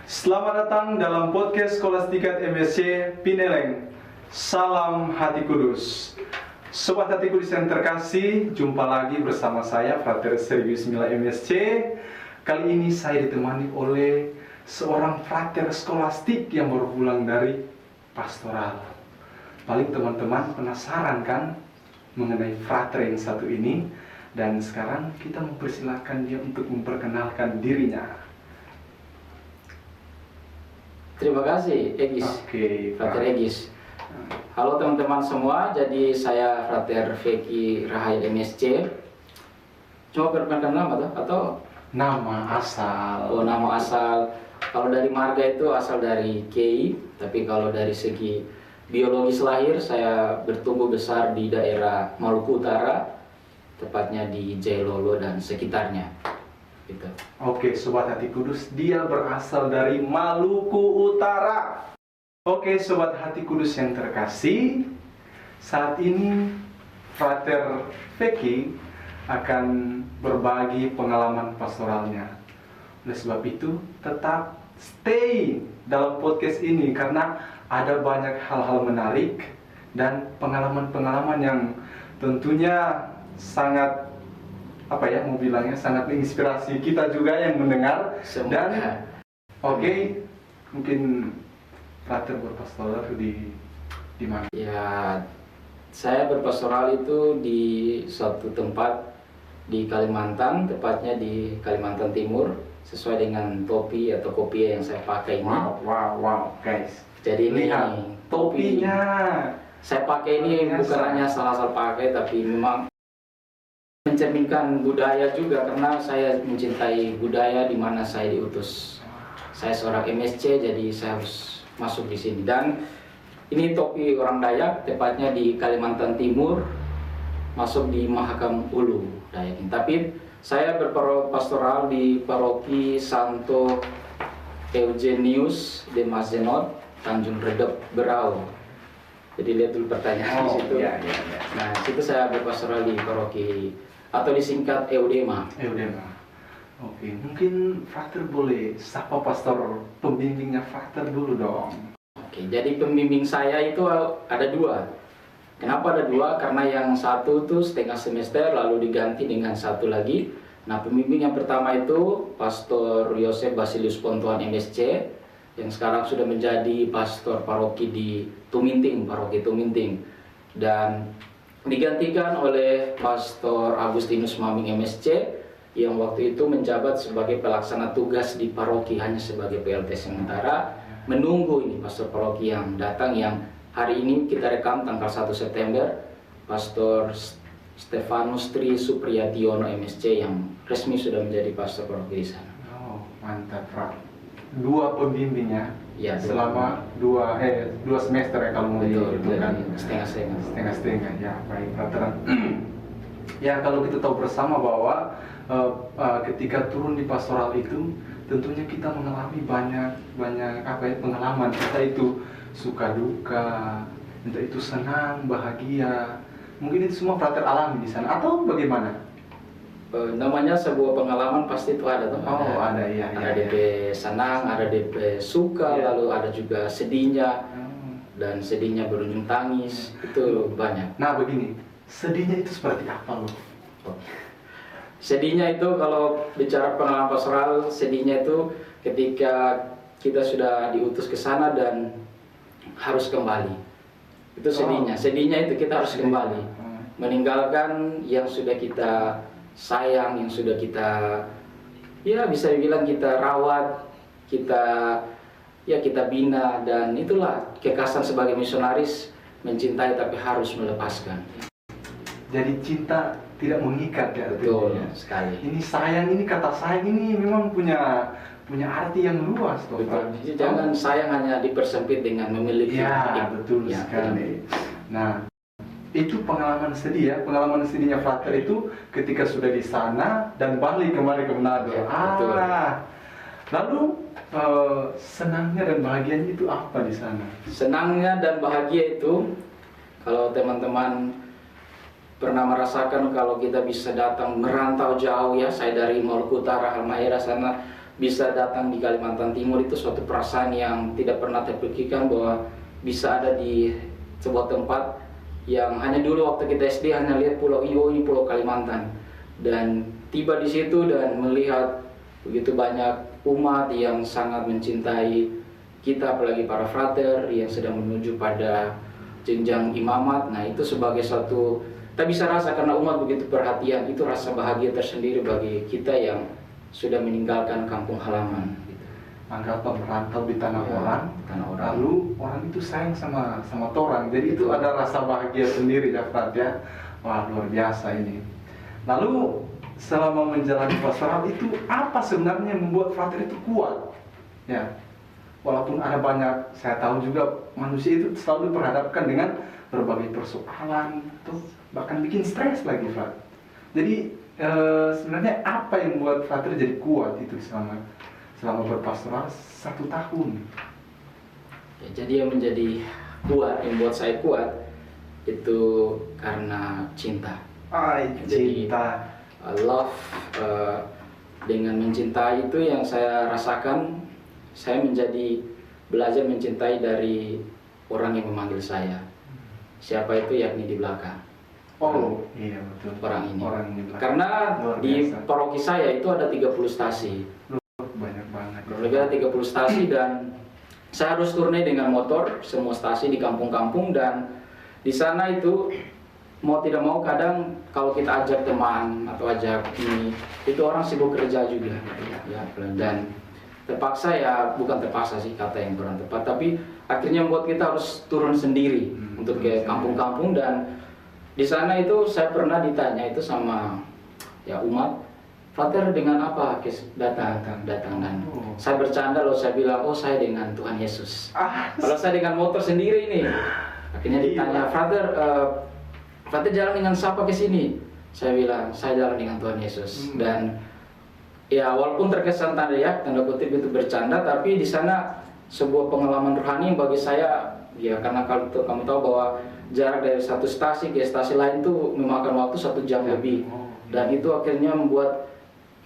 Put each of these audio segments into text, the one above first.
Selamat datang dalam podcast Skolastikat MSC Pineleng. Salam Hati Kudus. Sobat Hati Kudus yang terkasih, jumpa lagi bersama saya Frater Sergius Mila MSC. Kali ini saya ditemani oleh seorang frater skolastik yang baru pulang dari pastoral. Paling teman-teman penasaran kan mengenai frater yang satu ini, dan sekarang kita mempersilahkan dia untuk memperkenalkan dirinya. Terima kasih, Egis. Frater Egis. Halo teman-teman semua, jadi saya Frater Veki Rahayat MSC. Coba perkenalkan nama atau nama asal. Oh, nama asal. Kalau dari marga itu asal dari KI, tapi kalau dari segi biologis lahir saya bertumbuh besar di daerah Maluku Utara, tepatnya di Jailolo dan sekitarnya. Gitu. Oke, Sobat Hati Kudus, dia berasal dari Maluku Utara. Oke, Sobat Hati Kudus yang terkasih, saat ini Frater Veki akan berbagi pengalaman pastoralnya. Oleh sebab itu, tetap stay dalam podcast ini karena ada banyak hal-hal menarik dan pengalaman-pengalaman yang tentunya sangat sangat menginspirasi kita juga yang mendengar. Semoga. Dan oke, mungkin Frater berpastoral di mana? Ya, saya berpastoral itu di suatu tempat di Kalimantan, tepatnya di Kalimantan Timur, sesuai dengan topi atau kopiah yang saya pakai ini. Wow, guys. Jadi ini lihat topinya. Saya pakai ini bukan hanya asal pakai, tapi memang mencerminkan budaya juga, karena saya mencintai budaya di mana saya diutus. Saya seorang MSC, jadi saya harus masuk di sini. Dan ini topi orang Dayak, tepatnya di Kalimantan Timur, masuk di Mahakam Ulu Dayak. Tapi saya berpastoral di paroki Santo Eugenius de Mazenot, Tanjung Redep, Berau. Jadi lihat dulu pertanyaan di situ. Iya. Nah, situ saya berpastoral di paroki atau disingkat Eudema. Oke, mungkin Frater boleh sapa pastor pembimbingnya Frater dulu dong. Oke, jadi pembimbing saya itu ada dua. Kenapa ada dua? Karena yang satu tuh setengah semester lalu diganti dengan satu lagi. Nah, pembimbing yang pertama itu Pastor Yosef Basilius Pontuan MSC, yang sekarang sudah menjadi pastor paroki di Tuminting, paroki Tuminting, dan digantikan oleh Pastor Agustinus Maming MSC yang waktu itu menjabat sebagai pelaksana tugas di paroki, hanya sebagai PLT sementara, menunggu ini pastor paroki yang datang, yang hari ini kita rekam tanggal 1 September, Pastor Stefanus Tri Supriyationo MSC yang resmi sudah menjadi pastor paroki di sana. Oh, mantap, Fra. Dua pembimbingnya. Ya, selama dua semester ya kalau mau kan setengah ya. Baik, Frater. Ya, kalau kita tahu bersama bahwa ketika turun di pastoral itu tentunya kita mengalami banyak pengalaman. Kita itu suka duka, entah itu senang, bahagia. Mungkin itu semua Frater alami di sana atau bagaimana? Namanya sebuah pengalaman pasti itu ada, teman. Oh, ada, iya. Ada DP senang, ada DP suka, lalu ada juga sedihnya, dan sedihnya berujung tangis, itu banyak. Nah, begini, sedihnya itu seperti apa loh? Sedihnya itu kalau bicara pengalaman pastoral, sedihnya itu ketika kita sudah diutus ke sana dan harus kembali. Itu sedihnya. Sedihnya itu kita harus kembali, meninggalkan yang sudah kita sayang, yang sudah kita, ya bisa dibilang kita rawat, kita bina, dan itulah kekasih sebagai misionaris, mencintai tapi harus melepaskan. Jadi cinta tidak mengikat ya. Betul sekali. Ini sayang, ini kata sayang ini memang punya arti yang luas toh. Betul. Jangan sayang hanya dipersempit dengan memiliki. Ya, betul sekali. Nah, itu pengalaman sedih ya, pengalaman sedihnya Frater itu ketika sudah di sana dan balik kembali ke Manado. Ya, betul. Lalu senangnya dan bahagianya itu apa di sana? Senangnya dan bahagia itu, kalau teman-teman pernah merasakan kalau kita bisa datang merantau jauh ya, saya dari Maluku Utara, Halmahera sana, bisa datang di Kalimantan Timur itu suatu perasaan yang tidak pernah terpikirkan bahwa bisa ada di sebuah tempat yang hanya dulu waktu kita SD hanya lihat Pulau Iwo, ini Pulau Kalimantan, dan tiba di situ dan melihat begitu banyak umat yang sangat mencintai kita, apalagi para frater yang sedang menuju pada jenjang imamat. Nah, itu sebagai satu kita bisa rasa karena umat begitu perhatian, itu rasa bahagia tersendiri bagi kita yang sudah meninggalkan kampung halaman. Anggapan merantau di tanah Ya, orang, tanah orang. lalu orang itu sayang sama orang, jadi itu ada rasa bahagia sendiri ya Frat ya. Wah, luar biasa ini. Lalu selama menjalani pastoral itu apa sebenarnya yang membuat frater itu kuat? Ya, walaupun ada banyak, saya tahu juga manusia itu selalu diperhadapkan dengan berbagai persoalan, tuh bahkan bikin stres lagi Frat. Jadi sebenarnya apa yang membuat frater jadi kuat itu selama berpastoral 1 tahun? Ya, jadi yang menjadi kuat, yang membuat saya kuat itu karena cinta. Cinta. Love, dengan mencintai itu yang saya rasakan, saya menjadi belajar mencintai dari orang yang memanggil saya. Siapa itu? Yakni di belakang. Oh, iya betul. Orang ini. Orang di belakang. Karena Luar di biasa. paroki saya itu ada 30 stasi. Banyak banget. Lebih dari 30 stasi, dan saya harus turne dengan motor semua stasi di kampung-kampung, dan di sana itu mau tidak mau kadang kalau kita ajak teman atau ajak ini, itu orang sibuk kerja juga ya, dan terpaksa, ya bukan terpaksa sih kata yang kurang tepat, tapi akhirnya membuat kita harus turun sendiri untuk ke kampung-kampung. Dan di sana itu saya pernah ditanya itu sama ya umat, frater dengan apa datang, dan saya bercanda loh, saya bilang, oh saya dengan Tuhan Yesus. Kalau saya dengan motor sendiri ini, akhirnya ditanya, frater jalan dengan siapa ke sini? Saya bilang, saya jalan dengan Tuhan Yesus. Dan ya walaupun terkesan tanda kutip itu bercanda, tapi di sana sebuah pengalaman rohani yang bagi saya, ya karena kalau kamu tahu bahwa jarak dari satu stasi ke stasi lain itu memakan waktu 1 jam lebih, dan itu akhirnya membuat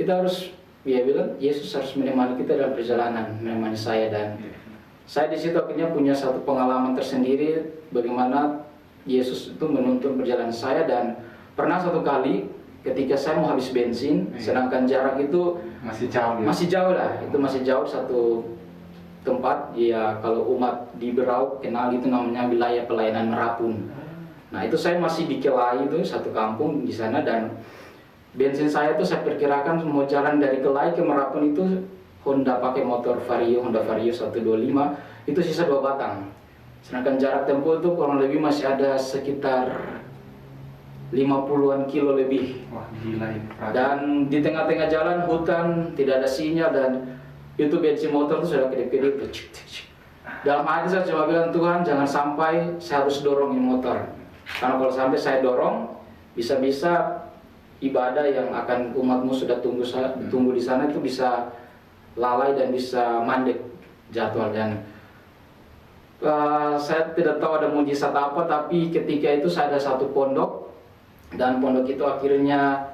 kita harus, ya bilang Yesus harus menemani kita dalam perjalanan, menemani saya. Dan saya di situ akhirnya punya satu pengalaman tersendiri bagaimana Yesus itu menuntun perjalanan saya. Dan pernah satu kali ketika saya mau habis bensin, sedangkan jarak itu masih jauh ya? Masih jauh lah, itu masih jauh satu tempat, ya kalau umat di Berau kenal itu namanya wilayah pelayanan Merapun. Nah itu saya masih di Kelai, itu satu kampung di sana, dan bensin saya tuh saya perkirakan mau jalan dari Kelai ke Merapun itu pakai motor Honda Vario 125, itu sisa 2 batang. Sedangkan jarak tempuh itu kurang lebih masih ada sekitar 50-an kilo lebih. Wah, gila ini. Dan di tengah-tengah jalan hutan, tidak ada sinyal, dan itu bensin motor itu sudah kedip-kedip. Dalam hati saya cuma bilang, Tuhan jangan sampai saya harus dorong ini motor, karena kalau sampai saya dorong, bisa-bisa ibadah yang akan umatmu sudah tunggu di sana itu bisa lalai dan bisa mandek jadwal. Dan saya tidak tahu ada mujizat apa, tapi ketika itu saya ada satu pondok, dan pondok itu akhirnya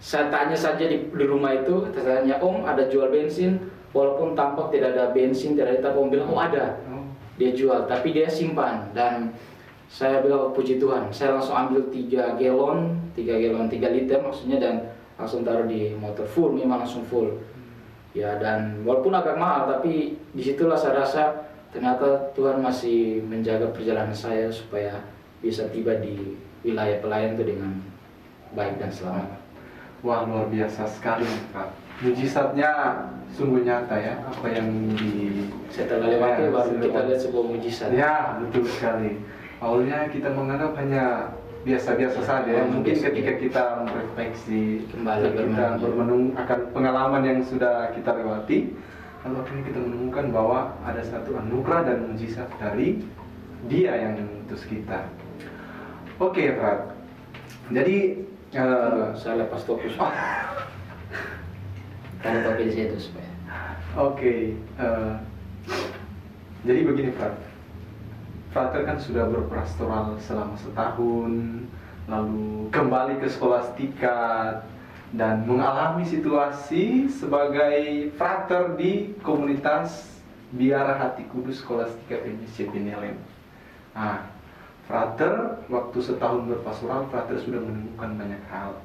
saya tanya saja di rumah itu, saya tanya, Om ada jual bensin? Walaupun tampak tidak ada bensin, tidak ada, tapi Om bilang, oh ada, dia jual, tapi dia simpan. Dan saya bilang, oh, puji Tuhan, saya langsung ambil 3 galon, 3 liter maksudnya, dan langsung taruh di motor full, memang langsung full. Ya, dan walaupun agak mahal, tapi disitulah saya rasa ternyata Tuhan masih menjaga perjalanan saya supaya bisa tiba di wilayah pelayan itu dengan baik dan selamat. Wah, luar biasa sekali Pak. Mujizatnya sungguh nyata ya, apa yang setelah lewati baru kita lihat sebuah mujizat. Ya, betul sekali. Awalnya kita menganggap hanya biasa-biasa saja ya. Mungkin ketika kita merefleksi kembali, kita bermenung akan pengalaman yang sudah kita lewati, lalu akhirnya kita menemukan bahwa ada satu anugerah dan mujizat dari Dia yang mengutus kita. Oke, Frat. Jadi saya lepas topi. Kalau topi di situ supaya. Oke. Jadi begini, Frat. Frater kan sudah berpastoral selama 1 tahun, lalu kembali ke skolastika, dan mengalami situasi sebagai frater di komunitas Biara Hati Kudus Skolastika MSC Pineleng. Nah, frater waktu setahun berpastoral, frater sudah menemukan banyak hal.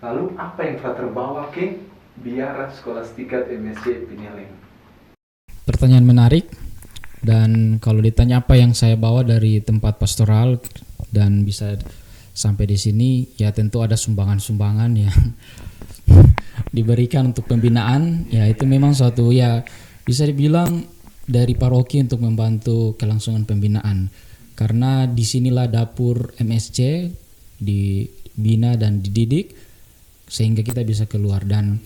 Lalu apa yang frater bawa ke Biara Skolastika MSC Pineleng? Pertanyaan menarik, dan kalau ditanya apa yang saya bawa dari tempat pastoral dan bisa sampai di sini, ya tentu ada sumbangan-sumbangan yang diberikan untuk pembinaan. Ya itu memang suatu, ya bisa dibilang dari paroki untuk membantu kelangsungan pembinaan. Karena disinilah dapur MSC dibina dan dididik sehingga kita bisa keluar. Dan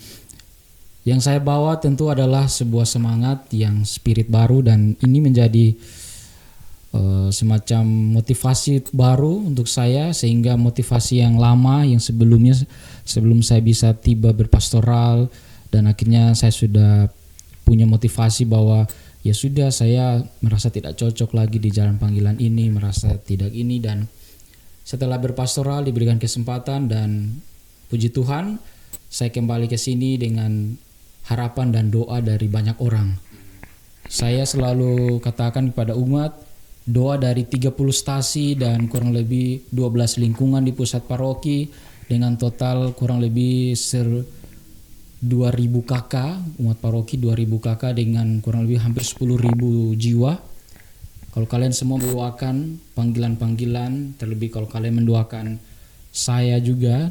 yang saya bawa tentu adalah sebuah semangat yang spirit baru, dan ini menjadi semacam motivasi baru untuk saya, sehingga motivasi yang lama yang sebelum saya bisa tiba berpastoral dan akhirnya saya sudah punya motivasi bahwa ya sudah, saya merasa tidak cocok lagi di jalan panggilan ini, merasa tidak ini, dan setelah berpastoral diberikan kesempatan dan puji Tuhan saya kembali ke sini dengan harapan dan doa dari banyak orang. Saya selalu katakan kepada umat, doa dari 30 stasi dan kurang lebih 12 lingkungan di pusat paroki dengan total kurang lebih 2.000 kakak, umat paroki 2.000 kakak dengan kurang lebih hampir 10.000 jiwa. Kalau kalian semua mendoakan panggilan-panggilan, terlebih kalau kalian mendoakan saya juga,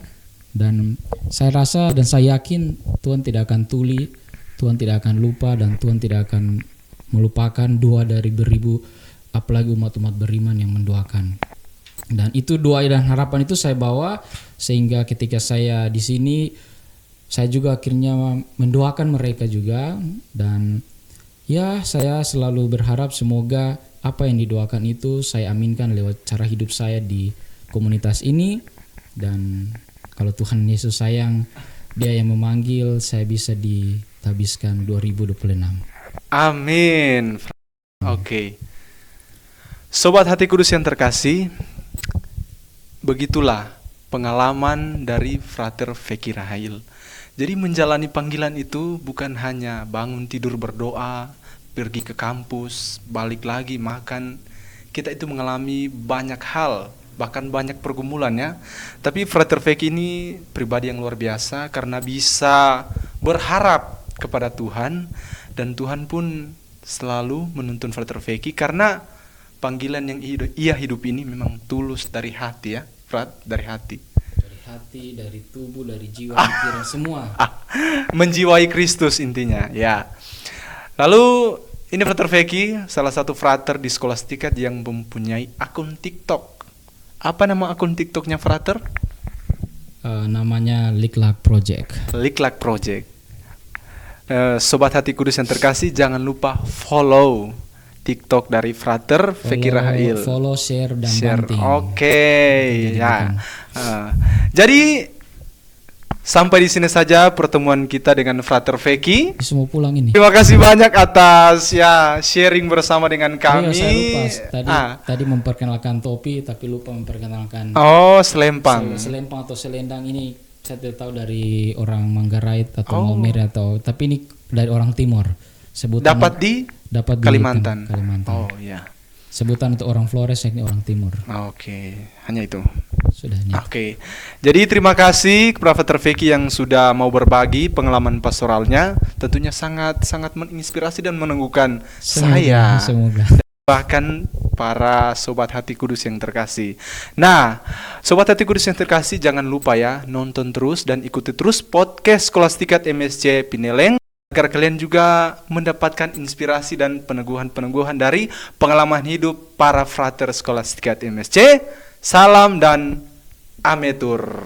dan saya rasa dan saya yakin Tuhan tidak akan tuli, Tuhan tidak akan lupa, dan Tuhan tidak akan melupakan doa dari beribu, apalagi umat-umat beriman yang mendoakan. Dan itu doa dan harapan itu saya bawa, sehingga ketika saya di sini saya juga akhirnya mendoakan mereka juga. Dan ya, saya selalu berharap semoga apa yang didoakan itu saya aminkan lewat cara hidup saya di komunitas ini. Dan kalau Tuhan Yesus sayang, Dia yang memanggil, saya bisa ditabiskan 2026. Amin. Oke. Sobat Hati Kudus yang terkasih, begitulah pengalaman dari Frater Feki Rahail. Jadi menjalani panggilan itu bukan hanya bangun tidur berdoa, pergi ke kampus, balik lagi makan. Kita itu mengalami banyak hal, bahkan banyak pergumulan ya. Tapi Frater Feki ini pribadi yang luar biasa karena bisa berharap kepada Tuhan, dan Tuhan pun selalu menuntun Frater Feki karena panggilan yang ia hidup ini memang tulus dari hati ya, Frat, dari hati. Dari hati, dari tubuh, dari jiwa, pikiran semua. Menjiwai Kristus intinya, ya. Lalu ini Frater Feki, salah satu frater di Skolastika yang mempunyai akun TikTok. Apa nama akun TikToknya Frater? Namanya Liklak Project. Liklak Project. Sobat Hati Kudus yang terkasih, jangan lupa follow TikTok dari Frater Feki Rahail. Follow, share, dan banting. Oke, ya. Jadi sampai di sini saja pertemuan kita dengan Frater Feki. Semua pulang ini. Terima kasih banyak atas ya sharing bersama dengan kami. Saya lupa tadi memperkenalkan topi, tapi lupa memperkenalkan. Oh, selempang. Selempang atau selendang ini saya tidak tahu dari orang Manggarai atau Maumere atau, tapi ini dari orang Timur. Sebutan dapat di Kalimantan. Oh ya. Sebutan untuk orang Flores, yakni orang Timur. Oke, hanya itu. Sudahnya. Oke. Jadi terima kasih kepada Frater Feki yang sudah mau berbagi pengalaman pastoralnya. Tentunya sangat menginspirasi dan meneguhkan saya. Semoga. Bahkan para Sobat Hati Kudus yang terkasih. Nah, Sobat Hati Kudus yang terkasih, jangan lupa ya, nonton terus dan ikuti terus podcast Skolastika MSC Pineleng, agar kalian juga mendapatkan inspirasi dan peneguhan-peneguhan dari pengalaman hidup para frater Skolastika MSC. Salam dan ametur.